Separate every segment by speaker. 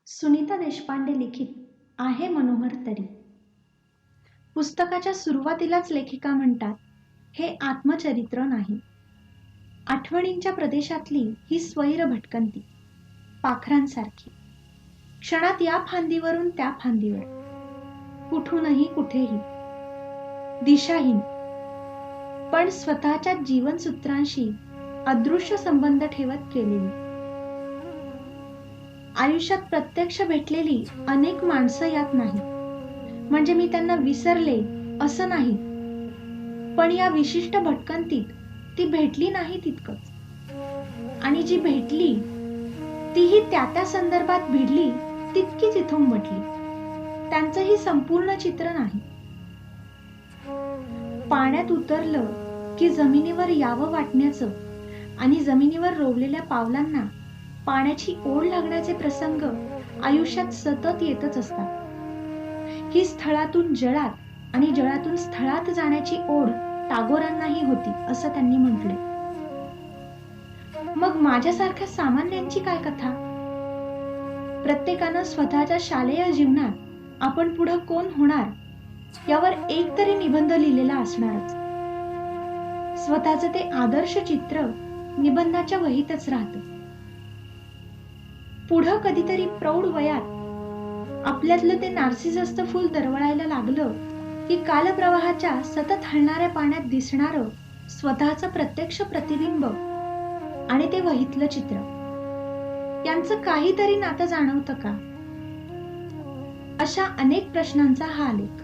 Speaker 1: सुनीता देशपांडे लिखित आहे मनोहर तरी. पुस्तकाच्या सुरुवातीलाच लेखिका म्हणतात, हे आत्मचरित्र नाही. आठवणींच्या प्रदेशातली ही स्वैर भटकंती, पाखरांसारखी, क्षणात या फांदीवरून त्या फांदीवर, कुठूनही कुठेही, दिशाहीन, पण स्वतःच्या जीवनसूत्रांशी अदृश्य संबंध ठेवत केलेली. आयुष्यात प्रत्यक्ष भेटलेली अनेक माणसं यात नाही, म्हणजे मी त्यांना विसरले असं नाही, पण या विशिष्ट भटकंतीत ती भेटली नाही तितकंच. आणि जी भेटली तीही त्या संदर्भात भिडली तितकीच इथून म्हटली. त्यांचंही संपूर्ण चित्र नाही. पाण्यात उतरलं की जमिनीवर यावं वाटण्याचं आणि जमिनीवर रोवलेल्या पावलांना पाण्याची ओढ लागण्याचे प्रसंग आयुष्यात सतत येतच असतात. ही स्थळातून जळात आणि जळातून स्थळात जाण्याची ओढ टागोरांनाही होती असं त्यांनी म्हटले. मग माझ्यासारख्या सामान्यांची काय कथा? प्रत्येकानं स्वतःच्या शालेय जीवनात आपण पुढं कोण होणार यावर एक तरी निबंध लिहिलेला असणारच. स्वतःचं ते आदर्श चित्र निबंधाच्या वहीतच राहतं. पुढं कधीतरी प्रौढ वयात आपल्यातलं ते नार्सिससचं फूल दरवळायला लागलं की कालप्रवाहाच्या सतत हलणाऱ्या पाण्यात दिसणारं स्वतःचं प्रत्यक्ष प्रतिबिंब आणि ते वहीतलं चित्र यांचं काहीतरी नातं जाणवतं का? अशा अनेक प्रश्नांचा हा लेख.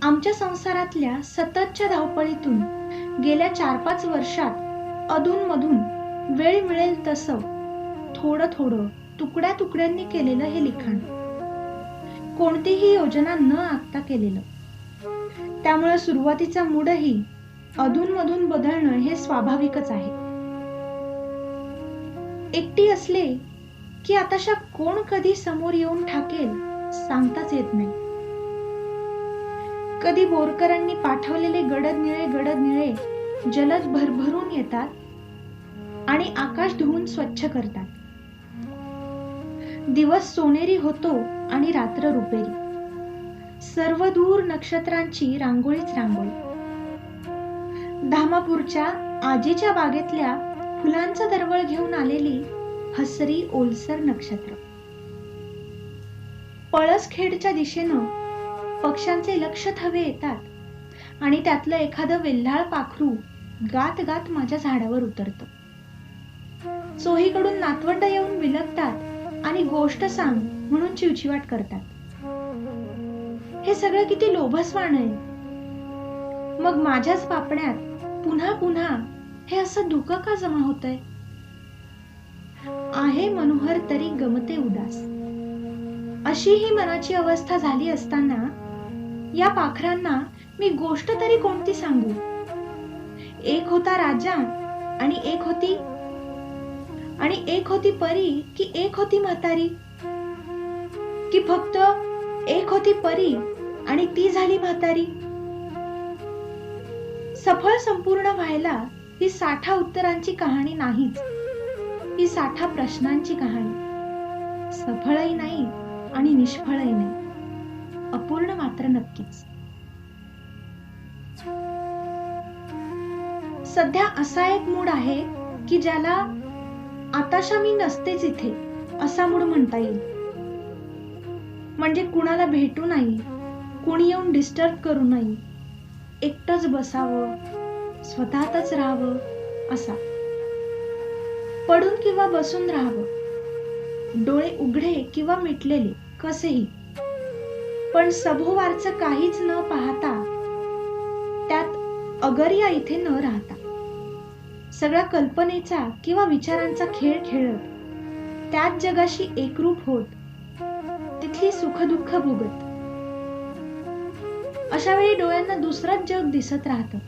Speaker 1: आमच्या संसारातल्या सततच्या धावपळीतून गेल्या 4-5 वर्षात अधूनमधून वेळ मिळेल तसं थोडं थोडं तुकड्या तुकड्यांनी केलेलं हे लिखाण, कोणतीही योजना न आखता केलेलं. त्यामुळे सुरुवातीचा मूडही अधूनमधून बदलणं हे स्वाभाविकच आहे. एकटी असले की आताशा कोण कधी समोर येऊन ठाकेल सांगताच येत नाही. कधी बोरकरांनी पाठवलेले गडद निळे जलद भरभरून येतात आणि आकाश धुवून स्वच्छ करतात. दिवस सोनेरी होतो आणि रात्र रुपेरी. सर्व दूर नक्षत्रांची रांगोळीच रांगोळी. धामापूरच्या आजीच्या बागेतल्या फुलांचं दरवळ घेऊन आलेली हसरी ओलसर नक्षत्र. पळसखेडच्या दिशेनं पक्ष्यांचे लक्ष थवे येतात आणि त्यातलं एखादं वेल्हाळ पाखरू गात गात माझ्या झाडावर उतरतं. चोहीकडून नातवंड येऊन विलगतात आणि गोष्ट सांग म्हणून चिवचिवाट करतात. हे सगळं किती लोभसवाण आहे. मग माझ्याच पापण्यात पुन्हा पुन्हा हे असं धुकं का जमा होतंय? आहे मनोहर तरी गमते उदास, अशी ही मनाची अवस्था झाली असताना या पाखरांना मी गोष्ट तरी कोणती सांगू? एक होता राजा आणि एक होती परी की एक होती म्हातारी, की फक्त एक होती परी आणि ती झाली म्हातारी? सफळ संपूर्ण व्हायला ही 60 उत्तरांची कहाणी नाहीच, ही 60 प्रश्नांची कहाणी. सफळही नाही आणि निष्फळही नाही, अपूर्ण मात्र नक्कीच. सध्या असा एक मूड आहे की ज्याला आताशा मी नसतेच इथे असा मूड म्हणता येईल. म्हणजे कुणाला भेटू नाही, कुणी येऊन डिस्टर्ब करू नये, एकटंच बसावं, स्वतःतच राहावं असा. पडून किंवा बसून राहावं, डोळे उघडे किंवा मिटलेले कसेही, पण सभोवारचं काहीच न पाहता, त्यात अगरिया इथे न राहता, सगळ्या कल्पनेचा किंवा विचारांचा खेळ खेळत, त्याच जगाशी एकरूप होत, तिथली सुखदुःख भोगत. अशा वेळी डोळ्यांना दुसरंच जग दिसत राहतं.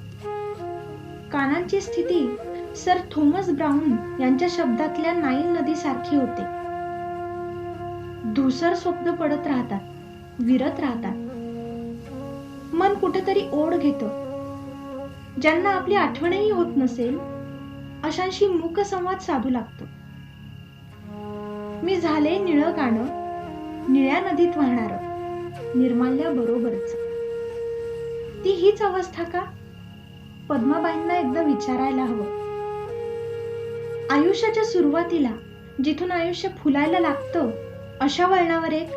Speaker 1: कानांची स्थिती सर थॉमस ब्राउन यांच्या शब्दातल्या नाईल नदी सारखी होते. धुसर स्वप्न पडत राहतात, विरत राहतात. मन कुठेतरी ओढ घेतं. ज्यांना आपली आठवणही होत नसेल अशांशी मूक संवाद साधू लागतो. मी झाले निळं गाणं, निळ्या नदीत वाहणार निर्माल्या बरोबरच. ती हीच अवस्था का? पद्माबाईंना एकदा विचारायला हवं. आयुष्याच्या सुरुवातीला जिथून आयुष्य फुलायला लागतं अशा वळणावर एक,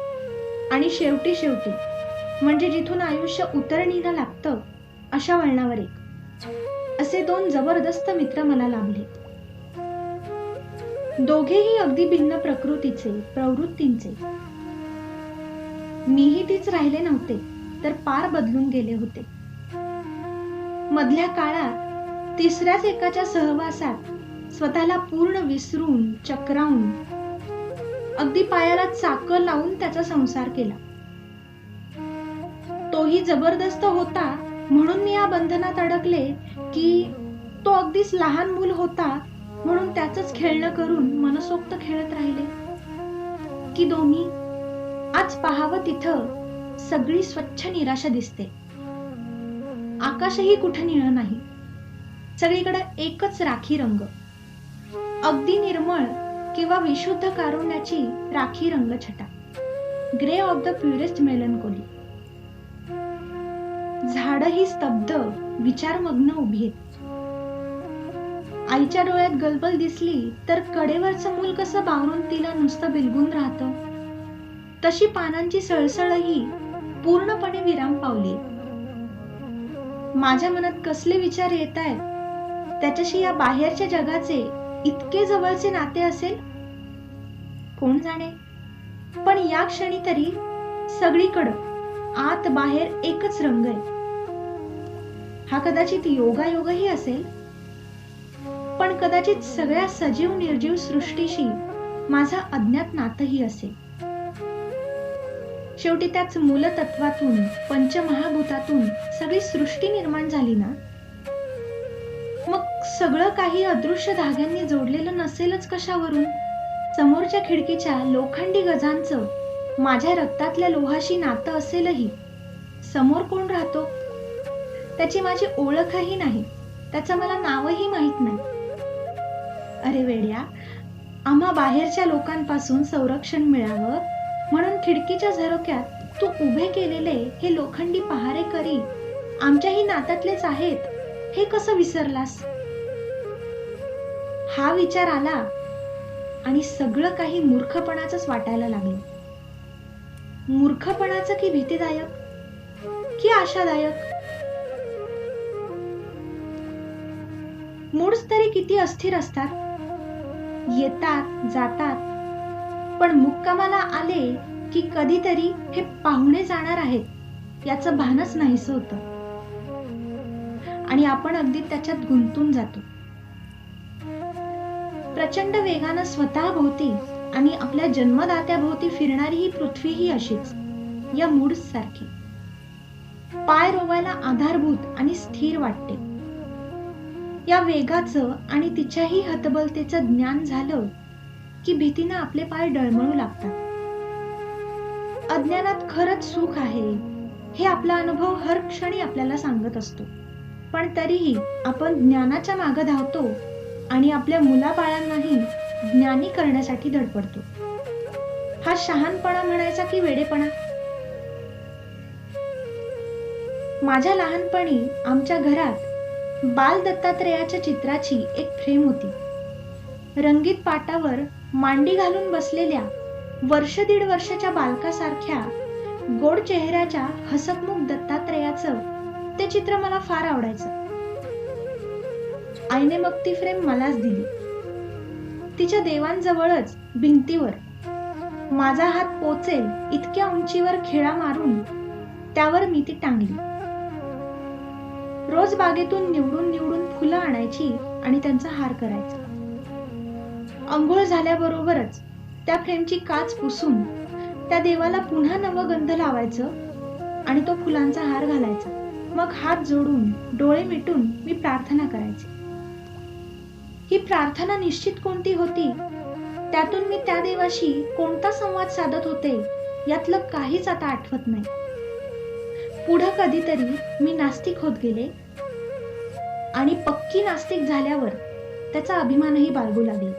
Speaker 1: आणि शेवटी शेवटी म्हणजे जिथून आयुष्य उतरणीला लागतं अशा वळणावर एक, असे दोन जबरदस्त मित्र मला लाभले. दोघेही अगदी भिन्न प्रकृतीचे, प्रवृत्तींचे. मीही तीच राहिले नव्हते, तर पार बदलून गेले होते. मधल्या काळात तिसऱ्याच एकाच्या सहवासात स्वतःला पूर्ण विसरून, चक्रावून, अगदी पायाला चाकं लावून त्याचा संसार केला. तोही जबरदस्त होता म्हणून मी या बंधनात अडकले, की तो अगदीच लहान मूल होता म्हणून त्याचंच खेळणं करून मनसोक्त खेळत राहिले? की दोन्ही? आज पाहावं तिथं सगळी स्वच्छ निराशा दिसते. आकाशही कुठं निळं नाही, सगळीकडे एकच राखी रंग, अगदी निर्मळ किंवा विशुद्ध कारुण्याची राखी रंगछटा, grey of the purest melancholy. झाडही स्तब्ध, विचारमग्न उभी आहेत. आईच्या डोळ्यात गलबल दिसली तर कडेवरचं मूल कसं बावरून तिला नुसतं बिलगून राहतं, तशी पानांची सळसळही पूर्णपणे विराम पावली. माझ्या मनात कसले विचार येत आहेत, त्याच्याशी या बाहेरच्या जगाचे इतके जवळचे नाते असेल कोण जाणे. पण या क्षणी तरी सगळीकडं आत बाहेर एकच रंग आहे. हा कदाचित योगायोगही असेल, पण कदाचित सगळ्या सजीव निर्जीव सृष्टीशी माझा अज्ञात नातही असेल. शेवटी त्याच मूलतत्वातून, पंचमहाभूतातून सगळी सृष्टी निर्माण झाली ना. मग सगळं काही अदृश्य धाग्यांनी जोडलेलं नसेलच कशावरून? समोरच्या खिडकीच्या लोखंडी गजांचं माझ्या रक्तातल्या लोहाशी नातं असेलही, समोर कोण राहतो त्याची माझी ओळखही नाही, त्याचं मला नावही माहित नाही. अरे वेड्या, आम्हा बाहेरच्या लोकांपासून संरक्षण मिळावं म्हणून खिडकीच्या झरोक्यात तू उभे केलेले हे लोखंडी पहारेकरी आमच्याही नात्यातलेच आहेत, हे कसं विसरलास? हा विचार आला आणि सगळं काही मूर्खपणाचंच वाटायला लागलं. मूर्खपणाचं की भीतीदायक की आशादायक? मूड्स तरी किती अस्थिर असतात, येतात जातात, पण मुक्कामाला आले की कधीतरी हे पाहुणे जाणार आहेत याचं भानच नाहीसं होतं आणि आपण अगदी त्याच्यात गुंतून जातो. प्रचंड वेगानं स्वतःभोवती आणि आपल्या जन्मदात्याभोवती फिरणारी ही पृथ्वीही अशीच, या मूड्स सारखी. पाय रोवायला आधारभूत आणि स्थिर वाटते. या वेगाचं आणि तिच्याही हतबलतेचं ज्ञान झालं की भीतीनं आपले पाय डळमळू लागतात. अज्ञानात खरंच सुख आहे हे आपला अनुभव हर क्षणी आपल्याला सांगत असतो, पण तरीही आपण ज्ञानाच्या मागे धावतो आणि आपल्या मुलाबाळांनाही ज्ञानी करण्यासाठी धडपडतो. हा शहाणपणा म्हणायचा की वेडेपणा? माझ्या लहानपणी आमच्या घरात बाल दत्तात्रेयाच्या चित्राची एक फ्रेम होती. रंगीत पाटावर मांडी घालून बसलेल्या वर्ष दीड वर्षाच्या बालकासारख्या गोड चेहऱ्याच्या हसतमुख दत्तात्रेयाचं ते चित्र मला फार आवडायचं. आईने मग ती फ्रेम मलाच दिली. तिच्या देवांजवळच भिंतीवर माझा हात पोचेल इतक्या उंचीवर खिळा मारून त्यावर मी ती टांगली. रोज बागेतून निवडून निवडून फुलं आणायची आणि त्यांचा हार करायचा. अंघोळ झाल्याबरोबरच त्या फ्रेमची काच पुसून त्या देवाला पुन्हा नवं गंध लावायचं आणि तो फुलांचा हार घालायचा. मग हात जोडून डोळे मिटून मी प्रार्थना करायचे. ही प्रार्थना निश्चित कोणती होती, त्यातून मी त्या देवाशी कोणता संवाद साधत होते यातलं काहीच आता आठवत नाही. पुढं कधीतरी मी नास्तिक होत गेले आणि पक्की नास्तिक झाल्यावर त्याचा अभिमानही बाळगू लागले.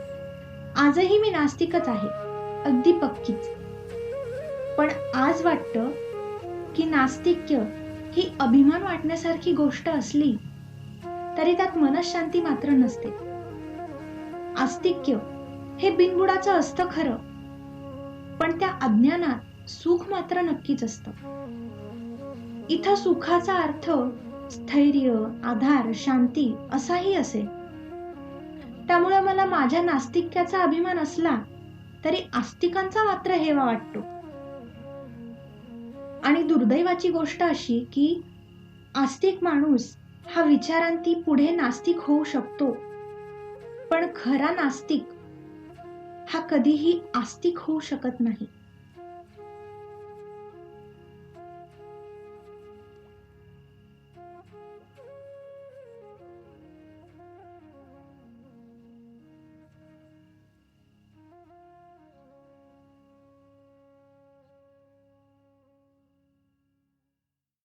Speaker 1: आजही मी नास्तिकच आहे, अगदी पक्कीच. पण आज वाटतं की नास्तिक्य ही अभिमान वाटण्यासारखी गोष्ट असली तरी त्यात मनःशांती मात्र नसते. आस्तिक्य हे बिनबुडाचं असतं खरं, पण त्या अज्ञानात सुख मात्र नक्कीच असतं. इथं सुखाचा अर्थ स्थैर्य, आधार, शांती असाही असेल. त्यामुळे मला माझ्या नास्तिक्याचा अभिमान असला तरी आस्तिकांचा मात्र हेवा वाटतो. आणि दुर्दैवाची गोष्ट अशी की आस्तिक माणूस हा विचारांती पुढे नास्तिक होऊ शकतो, पण खरा नास्तिक हा कधीही आस्तिक होऊ शकत नाही.